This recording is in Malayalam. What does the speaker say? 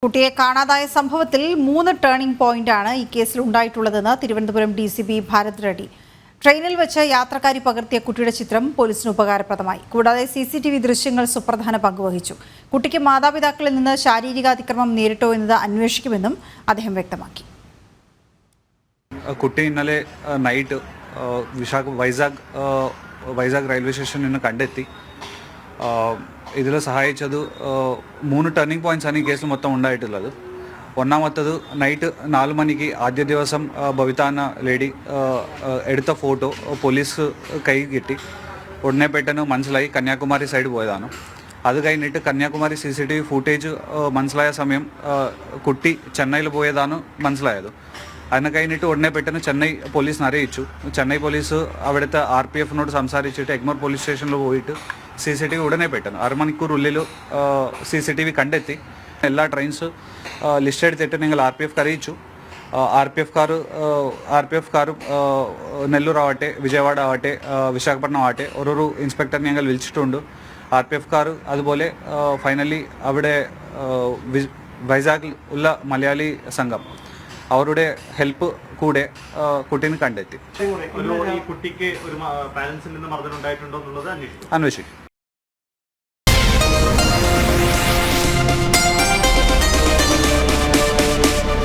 കുട്ടിയെ കാണാതായ സംഭവത്തിൽ 3 ടേണിംഗ് പോയിന്റാണ് ഈ കേസിൽ ഉണ്ടായിട്ടുള്ളതെന്ന് തിരുവനന്തപുരം DCP ഭാരത് റെഡ്ഡി. ട്രെയിനിൽ വെച്ച് യാത്രക്കാരി പകർത്തിയ കുട്ടിയുടെ ചിത്രം പോലീസിന് ഉപകാരപ്രദമായി. കൂടാതെ CCTV ദൃശ്യങ്ങൾ സുപ്രധാന പങ്കുവഹിച്ചു. കുട്ടിക്ക് മാതാപിതാക്കളിൽ നിന്ന് ശാരീരിക അതിക്രമം നേരിട്ടോ എന്നത് അന്വേഷിക്കുമെന്നും അദ്ദേഹം വ്യക്തമാക്കി. കുട്ടി ഇന്നലെ നൈറ്റ് വൈസാഗ് റെയിൽവേ സ്റ്റേഷനിൽ നിന്ന് കണ്ടെത്തി. ഇതിൽ സഹായിച്ചത് 3 ടേണിംഗ് പോയിന്റ്സ് ആണ് ഈ കേസിൽ മൊത്തം ഉണ്ടായിട്ടുള്ളത്. ഒന്നാമത്തത് നൈറ്റ് 4 മണിക്ക് ആദ്യ ദിവസം ബവിതാന ലേഡി എടുത്ത ഫോട്ടോ പോലീസ് കൈ കിട്ടി. ഉടനെ പെട്ടെന്ന് മനസ്സിലായി കന്യാകുമാരി സൈഡ് പോയതാണ്. അത് കഴിഞ്ഞിട്ട് കന്യാകുമാരി CCTV ഫുട്ടേജ് മനസ്സിലായ സമയം കുട്ടി ചെന്നൈയിൽ പോയതാണ് മനസ്സിലായത്. അതിനെ കഴിഞ്ഞിട്ട് ഉടനെ പെട്ടെന്ന് ചെന്നൈ പോലീസിനെ അറിയിച്ചു. ചെന്നൈ പോലീസ് അവിടുത്തെ RPF സംസാരിച്ചിട്ട് എഗ്മോർ പോലീസ് സ്റ്റേഷനിൽ പോയിട്ട് CCTV ഉടനെ പെട്ടെന്ന് 6 മണിക്കൂറിനുള്ളിൽ CCTV കണ്ടെത്തി. എല്ലാ ട്രെയിൻസ് ലിസ്റ്റ് എടുത്തിട്ട് നിങ്ങൾ RPF അറിയിച്ചു. RPF കാരും നെല്ലൂർ ആവട്ടെ, വിജയവാഡ ആവട്ടെ, വിശാഖപട്ടണം ആവട്ടെ ഓരോരോ ഇൻസ്പെക്ടർ ഞങ്ങൾ വിളിച്ചിട്ടുണ്ട്. RPF കാർ അതുപോലെ ഫൈനലി അവിടെ വൈസാഗിൽ ഉള്ള മലയാളി സംഘം അവരുടെ ഹെൽപ്പ് കൂടെ കുട്ടീനെ കണ്ടെത്തി. കുട്ടിക്ക് ഒരു പാരന്റ്സിൽ നിന്ന് മർദ്ദനം ഉണ്ടായിട്ടുണ്ടോ എന്നുള്ളത് അന്വേഷിക്കും.